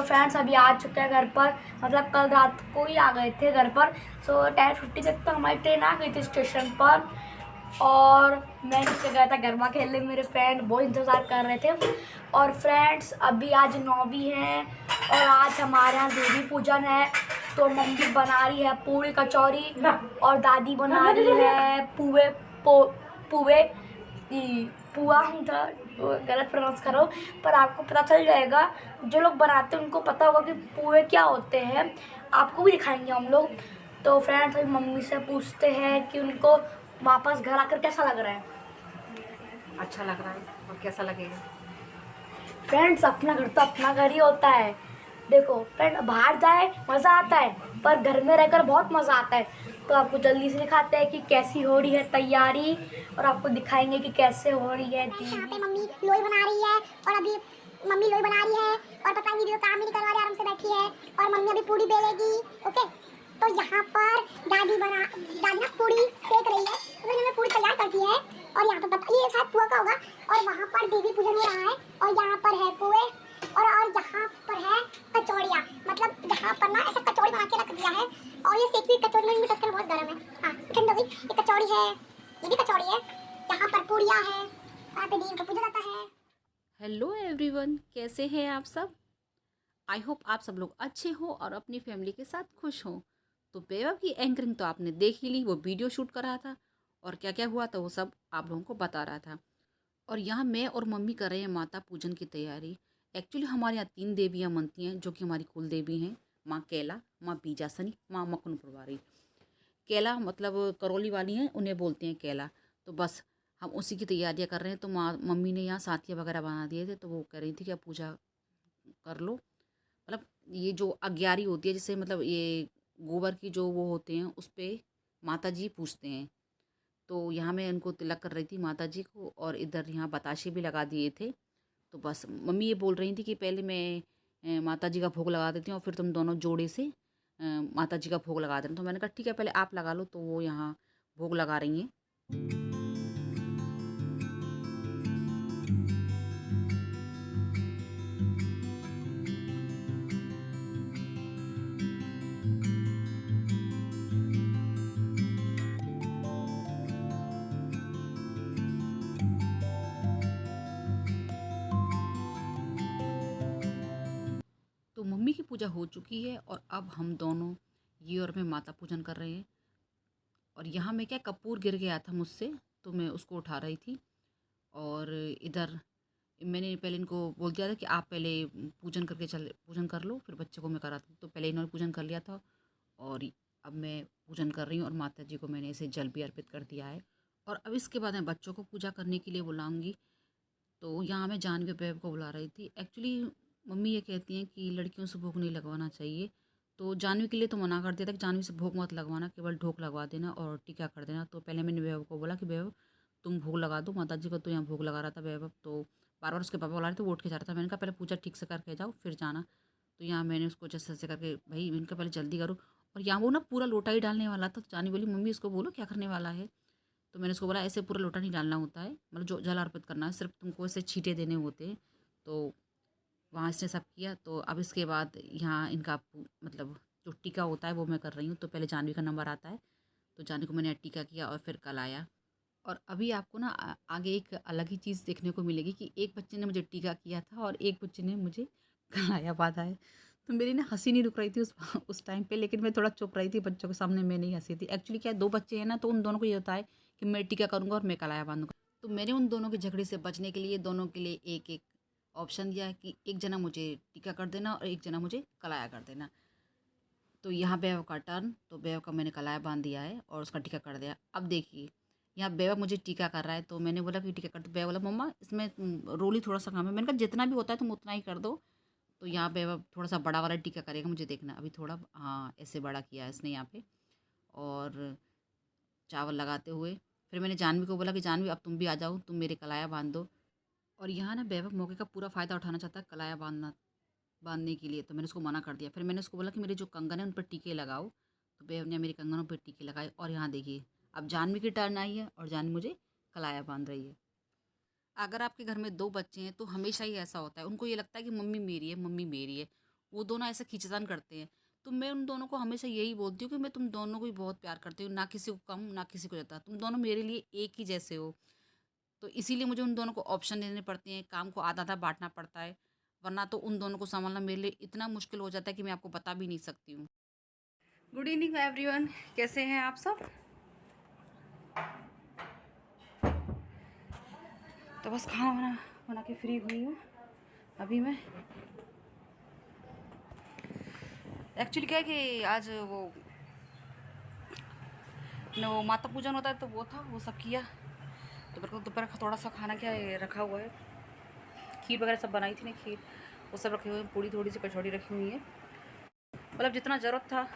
तो फ्रेंड्स अभी आ चुके हैं घर पर, मतलब कल रात को ही आ गए थे घर पर। सो 10:50 तक तो हमारी ट्रेन आ गई थी स्टेशन पर। और मैं नीचे गया था गरबा खेलने, मेरे फ्रेंड बहुत इंतज़ार कर रहे थे। और फ्रेंड्स अभी आज 9वीं है और आज हमारे यहाँ देवी पूजन है। तो मम्मी बना रही है पूरी कचौरी और दादी बना रही है पुए पुए पुआ। हम था गलत प्रोनाउंस कर रहा हूँ, पर आपको पता चल जाएगा। जो लोग बनाते हैं उनको पता होगा कि पुए क्या होते हैं, आपको भी दिखाएंगे हम लोग। तो फ्रेंड्स अभी मम्मी से पूछते हैं कि उनको वापस घर आकर कैसा लग रहा है। अच्छा लग रहा है। और कैसा लगेगा? फ्रेंड्स अपना घर तो अपना घर ही होता है। देखो फ्रेंड, बाहर जाए मज़ा आता है, पर घर में रहकर बहुत मज़ा आता है। तो आपको जल्दी से दिखाते हैं कि कैसी हो रही है तैयारी, और आपको दिखाएंगे कि कैसे हो रही है। यहाँ पे मम्मी लोई बना रही है और अभी मम्मी लोई बना रही है और पता नहीं वीडियो काम ही नहीं करवा रही, आराम से बैठी है और मम्मी अभी पूरी बेलेगी। ओके, तो यहाँ पर दादी ना पूरी सेक रही है, तो मैंने पूरी तैयार कर दी है। और यहाँ पे पता ये शायद पुआ का होगा। और वहाँ पर देवी पूजन हो रहा है और यहाँ पर है पुए और यहाँ पर है कचौड़ियाँ। मतलब यहाँ पर ना ऐसा कचौड़ी बना के रख दिया है और ये सेकी हुई कचौड़ी में टक्कर बहुत गर्म है। हाँ ठंड हो गई। ये कचौड़ी है, ये भी कचौड़ी है, यहाँ पर पूड़ियाँ है, वहाँ पे देवी का पूजा जाता है। हेलो एवरीवन, कैसे हैं आप सब? आई होप आप सब लोग अच्छे हो और अपनी फैमिली के साथ खुश हो। तो बेबा की एंकरिंग तो आपने देख ही ली, वो वीडियो शूट कर रहा था और क्या क्या हुआ था वो सब आप लोगों को बता रहा था। और यहाँ मैं और मम्मी कर रहे हैं माता पूजन की तैयारी। एक्चुअली हमारे यहाँ 3 देवियाँ मनती हैं जो कि हमारी कुल देवी हैं। माँ कैला, माँ बीजासनी, माँ मकुनपुरवारी। कैला मतलब करौली वाली हैं, उन्हें बोलते हैं कैला। तो बस हम उसी की तैयारियां कर रहे हैं। तो माँ मम्मी ने यहाँ साथिया वगैरह बना दिए थे, तो वो कह रही थी कि आप पूजा कर लो। मतलब ये जो अग्यारी होती है, जैसे मतलब ये गोबर की जो वो होते हैं उस पर माता जी पूजते हैं। तो यहाँ मैं उनको तिलक कर रही थी माता जी को, और इधर यहाँ बताशे भी लगा दिए थे। तो बस मम्मी ये बोल रही थी कि पहले मैं माता जी का भोग लगा देती हूँ और फिर तुम दोनों जोड़े से माता जी का भोग लगा देना। तो मैंने कहा ठीक है, पहले आप लगा लो। तो वो यहाँ भोग लगा रही हैं। तो मम्मी की पूजा हो चुकी है और अब हम दोनों ये और मैं माता पूजन कर रहे हैं। और यहाँ मैं क्या, कपूर गिर गया था मुझसे, तो मैं उसको उठा रही थी। और इधर मैंने पहले इनको बोल दिया था कि आप पहले पूजन कर लो, फिर बच्चे को मैं कराती हूँ। तो पहले इन्होंने पूजन कर लिया था और अब मैं पूजन कर रही हूँ और माता जी को मैंने इसे जल भी अर्पित कर दिया है। और अब इसके बाद मैं बच्चों को पूजा करने के लिए बुलाऊंगी। तो यहाँ मैं जानवी बेब को बुला रही थी। एक्चुअली मम्मी ये कहती हैं कि लड़कियों से भोग नहीं लगवाना चाहिए। तो जानवी के लिए तो मना कर दिया था कि जानवी से भोग मत लगवाना, केवल ढोक लगवा देना और टीका कर देना। तो पहले मैंने बेब को बोला कि बेब तुम भोग लगा दो माता जी को। तो यहाँ भोग लगा रहा था बेब, तो बार बार उसके पापा बुला रहे थे, वो उठ के जा रहा था। मैंने कहा पहले पूजा ठीक से करके जाओ फिर जाना। तो यहाँ मैंने उसको जैसे जैसे करके, भाई इनका पहले जल्दी करो। और यहाँ वो ना पूरा लोटा ही डालने वाला था। तो जानवी बोली मम्मी इसको बोलो क्या करने वाला है। तो मैंने उसको बोला ऐसे पूरा लोटा नहीं डालना होता है, मतलब जो जल अर्पित करना है सिर्फ तुमको ऐसे छींटे देने होते हैं। तो वहाँ इसने सब किया। तो अब इसके बाद यहाँ इनका मतलब जो टीका होता है वो मैं कर रही हूँ। तो पहले जानवी का नंबर आता है, तो जानवी को मैंने टीका किया और फिर कल आया। और अभी आपको ना आगे एक अलग ही चीज़ देखने को मिलेगी कि एक बच्चे ने मुझे टीका किया था और एक बच्चे ने मुझे कलाया बांधा है। तो मेरी ना हंसी नहीं रुक रही थी उस टाइम पे, लेकिन मैं थोड़ा चुप रही थी। बच्चों के सामने मैं नहीं हंसी थी। एक्चुअली क्या है, 2 बच्चे हैं ना, तो उन दोनों को ये होता है कि मैं टीका करूँगा और मैं कलाया बांधूंगा। तो मैंने उन दोनों के झगड़े से बचने के लिए दोनों के लिए एक एक ऑप्शन दिया है कि एक जना मुझे टीका कर देना और एक जना मुझे कलाया कर देना। तो यहाँ बेव का टर्न, तो बेव का मैंने कलाया बांध दिया है और उसका टीका कर दिया। अब देखिए यहाँ बेवा मुझे टीका कर रहा है, तो मैंने बोला कि टीका कर। तो बेवा बोला मम्मा इसमें रोल ही थोड़ा सा कम है। मैंने कहा जितना भी होता है तुम उतना ही कर दो। तो यहाँ बेवा थोड़ा सा बड़ा वाला टीका करेगा, मुझे देखना। अभी थोड़ा हाँ ऐसे बड़ा किया है इसने यहाँ पे। और चावल लगाते हुए फिर मैंने जानवी को बोला कि जानवी अब तुम भी आ जाओ, तुम मेरे कलाया बांध दो। और यहाँ ना बेवा मौके का पूरा फ़ायदा उठाना चाहता है कलाया बांधने के लिए। तो मैंने उसको मना कर दिया। फिर मैंने उसको बोला कि मेरे जो कंगन है उन पर टीके लगाओ। तो बेव ने मेरे कंगनों पर टीके लगाए। और यहाँ देखिए अब जानवी की टर्न आई है और जानवी मुझे कलाया बांध रही है। अगर आपके घर में 2 बच्चे हैं तो हमेशा ही ऐसा होता है, उनको ये लगता है कि मम्मी मेरी है, मम्मी मेरी है। वो दोनों ऐसे खींचतान करते हैं। तो मैं उन दोनों को हमेशा यही बोलती हूँ कि मैं तुम दोनों को ही बहुत प्यार करती हूँ, ना किसी को कम ना किसी को ज़्यादा, तुम दोनों मेरे लिए एक ही जैसे हो। तो इसीलिए मुझे उन दोनों को ऑप्शन देने पड़ते हैं, काम को आधा-आधा बाँटना पड़ता है, वरना तो उन दोनों को सँभालना मेरे लिए इतना मुश्किल हो जाता है कि मैं आपको बता भी नहीं सकती हूँ। गुड इवनिंग एवरीवन, कैसे हैं आप सब? तो बस खाना-वाना बना के फ्री हुई हूँ अभी मैं। एक्चुअली क्या है कि आज वो माता पूजन होता है तो वो था, वो सब किया। दोपहर का थोड़ा सा खाना क्या है रखा हुआ है, खीर वगैरह सब बनाई थी ना, खीर वो सब रखे हुए हैं, पूड़ी थोड़ी सी कचौड़ी रखी हुई है। मतलब जितना ज़रूरत था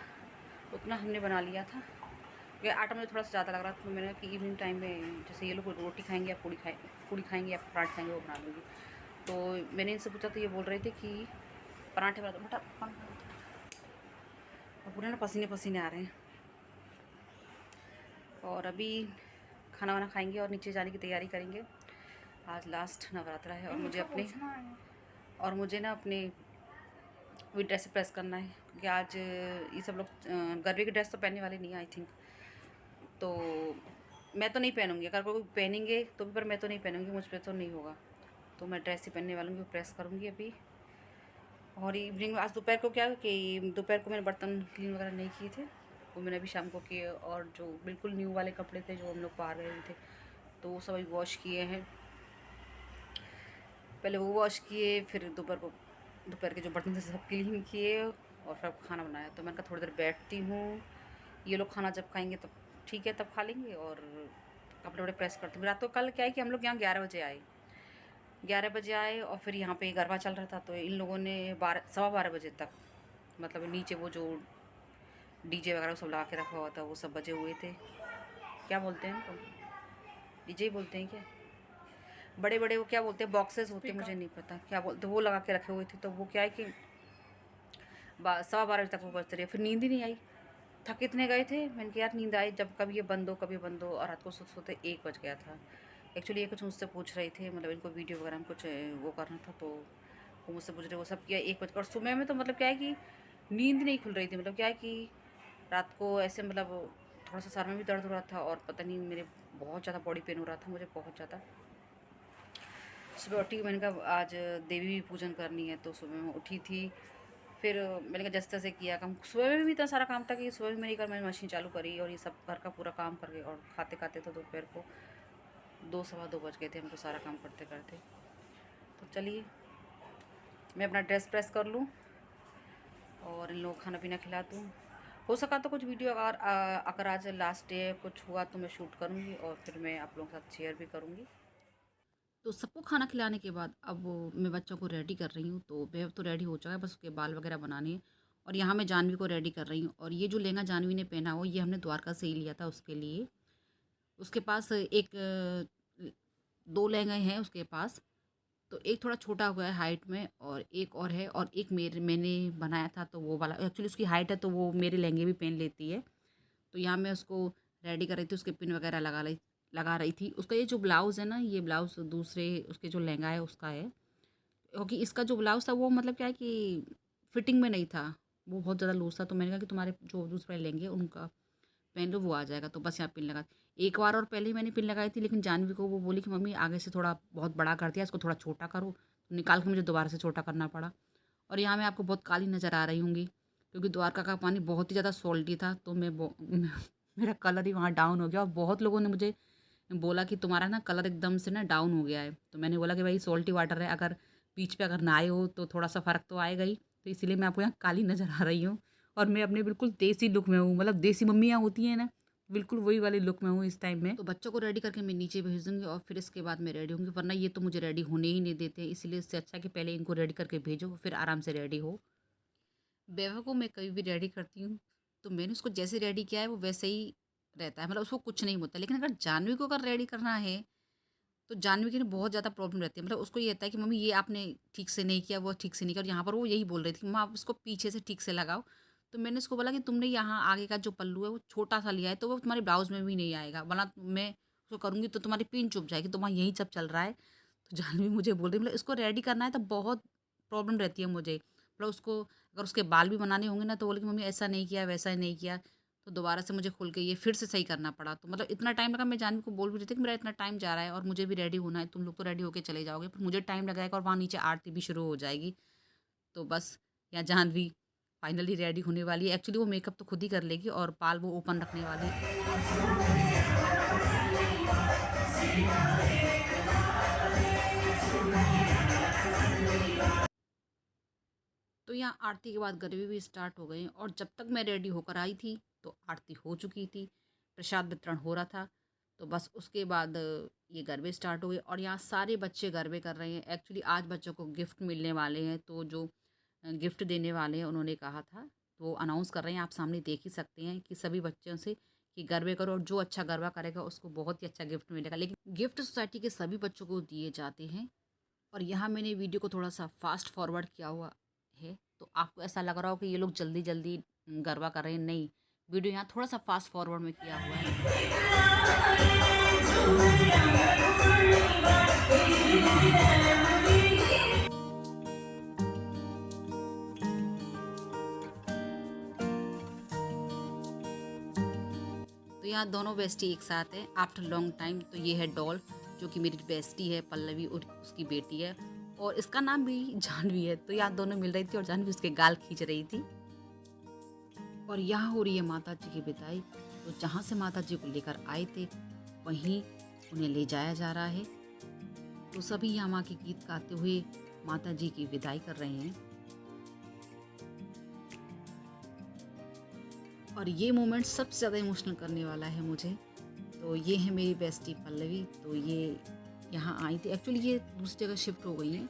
उतना हमने बना लिया था, क्योंकि आटा मुझे थोड़ा सा ज़्यादा लग रहा था। तो मैंने कि इवनिंग टाइम में जैसे ये लोग रोटी खाएंगे या पूड़ी खाएंगे या पराठे खाएंगे, वो बना लूँगी। तो मैंने इनसे पूछा तो ये बोल रहे थे कि पराठे बना दो बेटा, और पूरे ना पसीने पसीने आ रहे हैं। और अभी खाना वाना खाएंगे और नीचे जाने की तैयारी करेंगे। आज लास्ट नवरात्रा है और मुझे ना अपने वही ड्रेस प्रेस करना है, क्योंकि आज ये सब लोग गरबे की ड्रेस तो पहनने वाले नहीं आई थिंक। तो मैं तो नहीं पहनूंगी, अगर कोई पहनेंगे तो भी, पर मैं तो नहीं पहनूंगी, मुझ पर तो नहीं होगा। तो मैं ड्रेस ही पहनने वालूँगी, वो प्रेस करूँगी अभी। और इवनिंग में आज दोपहर को क्या कि दोपहर को मैंने बर्तन क्लीन वगैरह नहीं किए थे, वो मैंने अभी शाम को किए। और जो बिल्कुल न्यू वाले कपड़े थे जो हम लोग बाहर गए थे, तो वो सब अभी वॉश किए हैं। पहले वो वॉश किए, फिर दोपहर के जो बर्तन थे सब क्लीन किए और फिर खाना बनाया। तो मैंने कहा थोड़ी देर बैठती हूँ, ये लोग खाना जब खाएंगे तब ठीक है, तब खा लेंगे, और कपड़े वपड़े प्रेस करती हूँ। रात को कल क्या है कि हम लोग यहाँ 11 बजे आए और फिर यहाँ पे गरबा चल रहा था, तो इन लोगों ने 12:15 बजे तक, मतलब नीचे वो जो डीजे वगैरह सब लगा के रखा हुआ था, वो सब बजे हुए थे। क्या बोलते हैं इनको, डीजे ही बोलते हैं क्या? बड़े बड़े वो क्या बोलते हैं, बॉक्सेस होते हैं, मुझे नहीं पता क्या बोलते, वो लगा के रखे हुए थे। तो वो क्या है कि 12:15 बजे तक वो बजते रहे, फिर नींद ही नहीं आई। थक इतने गए थे, मैंने कहा यार नींद आई, जब कभी ये बंद हो कभी बंद हो, और रात को सोते सोते 1 बज गया था। एक्चुअली ये कुछ मुझसे पूछ रहे थे, मतलब इनको वीडियो वगैरह में कुछ वो करना था, तो वो मुझसे पूछ रहे, वो सब किया 1 बज। और सुबह में तो मतलब क्या है कि नींद नहीं खुल रही थी, मतलब क्या है कि रात को ऐसे मतलब थोड़ा सा सर में भी दर्द हो रहा था, और पता नहीं मेरे बहुत ज़्यादा बॉडी पेन हो रहा था मुझे, बहुत ज़्यादा। सुबह उठी, मैंने कहा आज देवी पूजन करनी है, तो सुबह में उठी थी। फिर मैंने कहा जैसे तैसे किया काम, सुबह में भी इतना सारा काम था कि सुबह में मेरी मैंने मशीन चालू करी और ये सब घर का पूरा काम करके, और खाते खाते तो दोपहर को 2 सवा 2 बज गए थे हमको सारा काम करते करते। तो चलिए मैं अपना ड्रेस प्रेस कर लूँ और इन लोगों को खाना पीना खिला दूँ। हो सका तो कुछ वीडियो अगर आज लास्ट डे कुछ हुआ तो मैं शूट करूँगी, और फिर मैं आप लोगों के साथ शेयर भी करूँगी। तो सबको खाना खिलाने के बाद अब मैं बच्चों को रेडी कर रही हूँ। तो बेब तो रेडी हो चुका है, बस उसके बाल वगैरह बनाने हैं। और यहाँ मैं जानवी को रेडी कर रही हूँ। और ये जो लहंगा जानवी ने पहना हो, ये हमने द्वारका से ही लिया था उसके लिए। उसके पास एक 2 लहंगे हैं उसके पास। तो एक थोड़ा छोटा हुआ है हाइट में, और एक और है, और एक मैंने बनाया था तो वो वाला, एक्चुअली उसकी हाइट है तो वो मेरे लहंगे भी पहन लेती है। तो यहाँ मैं उसको रेडी कर रही थी, उसके पिन वगैरह लगा रही थी। उसका ये जो ब्लाउज़ है ना, ये ब्लाउज़ दूसरे उसके जो लहंगा है उसका है, क्योंकि इसका जो ब्लाउज़ था वो मतलब क्या है कि फिटिंग में नहीं था, वो बहुत ज़्यादा लूज़ था। तो मैंने कहा कि तुम्हारे जो दूसरे लहंगे उनका पहन लो, वो आ जाएगा। तो बस यहाँ पिन लगा, एक बार और पहले ही मैंने पिन लगाई थी, लेकिन जानवी को वो बोली कि मम्मी आगे से थोड़ा बहुत बड़ा कर दिया, इसको थोड़ा छोटा करो। तो निकाल के मुझे दोबारा से छोटा करना पड़ा। और यहाँ मैं आपको बहुत काली नज़र आ रही होंगी, क्योंकि द्वारका का पानी बहुत ही ज़्यादा सॉल्टी था। तो मेरा कलर ही वहाँ डाउन हो गया, और बहुत लोगों ने मुझे बोला कि तुम्हारा ना कलर एकदम से ना डाउन हो गया है। तो मैंने बोला कि भाई सॉल्टी वाटर है, अगर बीच पे अगर नहाए हो तो थोड़ा सा फ़र्क तो आएगा ही। तो इसीलिए मैं आपको यहाँ काली नज़र आ रही हूँ। और मैं अपने बिल्कुल देसी लुक में हूँ, मतलब देसी मम्मियाँ होती हैं ना, बिल्कुल वही वाले लुक में हूँ इस टाइम में। तो बच्चों को रेडी करके मैं नीचे भेज दूँगी, और फिर इसके बाद मैं रेडी होंगी, वरना ये तो मुझे रेडी होने ही नहीं देते। इसलिए इससे अच्छा कि पहले इनको रेडी करके भेजो, फिर आराम से रेडी हो। बेवा को मैं कभी भी रेडी करती हूँ तो मैंने उसको जैसे रेडी किया है वो वैसे ही रहता है, मतलब उसको कुछ नहीं होता। लेकिन अगर जानवी को अगर रेडी करना है तो जानवी की ना बहुत ज़्यादा प्रॉब्लम रहती है। मतलब उसको ये रहता है कि मम्मी ये आपने ठीक से नहीं किया, वो ठीक से नहीं किया। और यहाँ पर वो यही बोल रही थी कि मम्मा आप इसको पीछे से ठीक से लगाओ। तो मैंने उसको बोला कि तुमने यहाँ आगे का जो पल्लू है वो छोटा सा लिया है, तो वो तुम्हारे ब्लाउज में भी नहीं आएगा, वरना मैं उसको करूँगी तो तुम्हारी पिन चुभ जाएगी, तो वहाँ यही सब चल रहा है। तो जानवी मुझे बोल रही, मतलब इसको रेडी करना है तो बहुत प्रॉब्लम रहती है मुझे। प्लस उसको अगर उसके बाल भी बनाने होंगे ना तो बोले कि मम्मी ऐसा नहीं किया, वैसा नहीं किया, तो दोबारा से मुझे खुल के ये फिर से सही करना पड़ा। तो मतलब इतना टाइम लगा, मैं जानवी को बोल भी रही थी कि मेरा इतना टाइम जा रहा है और मुझे भी रेडी होना है, तुम लोग तो रेडी होके चले जाओगे, पर मुझे टाइम लगाएगा और वहाँ नीचे आरती भी शुरू हो जाएगी। तो बस यहाँ जानवी फाइनली रेडी होने वाली है। एक्चुअली वो मेकअप तो खुद ही कर लेगी और बाल वो ओपन रखने वाली है। तो यहाँ आरती के बाद गरबे भी स्टार्ट हो गए और जब तक मैं रेडी होकर आई थी तो आरती हो चुकी थी, प्रसाद वितरण हो रहा था। तो बस उसके बाद ये गरबे स्टार्ट हो गए और यहाँ सारे बच्चे गरबे कर रहे हैं। एक्चुअली आज बच्चों को गिफ्ट मिलने वाले हैं, तो जो गिफ्ट देने वाले हैं उन्होंने कहा था, तो वो अनाउंस कर रहे हैं, आप सामने देख ही सकते हैं कि सभी बच्चों से कि गरबे करो और जो अच्छा गरबा करेगा उसको बहुत ही अच्छा गिफ्ट मिलेगा। लेकिन गिफ्ट सोसाइटी के सभी बच्चों को दिए जाते हैं। और यहाँ मैंने वीडियो को थोड़ा सा फास्ट फॉरवर्ड किया हुआ है, तो आपको ऐसा लग रहा हो कि ये लोग जल्दी जल्दी गरबा कर रहे हैं, नहीं, वीडियो यहाँ थोड़ा सा फास्ट फॉरवर्ड में किया हुआ है। तो यहाँ दोनों बेस्टी एक साथ है आफ्टर लॉन्ग टाइम। तो ये है डॉल, जो कि मेरी बेस्टी है पल्लवी और उसकी बेटी है, और इसका नाम भी जानवी है। तो यहाँ दोनों मिल रही थी और जानवी उसके गाल खींच रही थी। और यहाँ हो रही है माता जी की विदाई। तो जहाँ से माता जी को लेकर आए थे वहीं उन्हें ले जाया जा रहा है। तो सभी यहाँ माँ के गीत गाते हुए माता जी की विदाई कर रहे हैं। और ये मोमेंट सबसे ज़्यादा इमोशनल करने वाला है मुझे। तो ये है मेरी बेस्टी पल्लवी। तो ये यहाँ आई थी, एक्चुअली ये दूसरी जगह शिफ्ट हो गई है।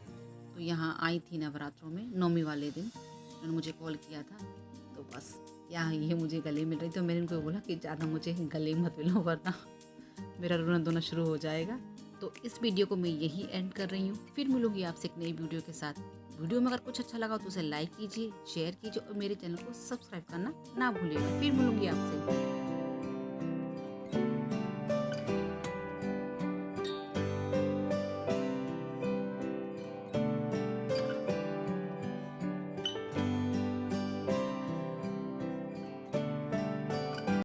तो यहाँ आई थी नवरात्रों में 9वीं वाले दिन, उन्होंने मुझे कॉल किया था। तो बस यहाँ ये मुझे गले मिल रही, तो मैंने उनको बोला कि ज़्यादा मुझे गले मत मिलो वरना मेरा रोना धोना शुरू हो जाएगा। तो इस वीडियो को मैं यही एंड कर रही हूँ। फिर मिलूंगी आपसे एक नई वीडियो के साथ। वीडियो में अगर कुछ अच्छा लगा तो उसे लाइक कीजिए, शेयर कीजिए और मेरे चैनल को सब्सक्राइब करना ना भूलिएगा। फिर मिलूंगी आपसे।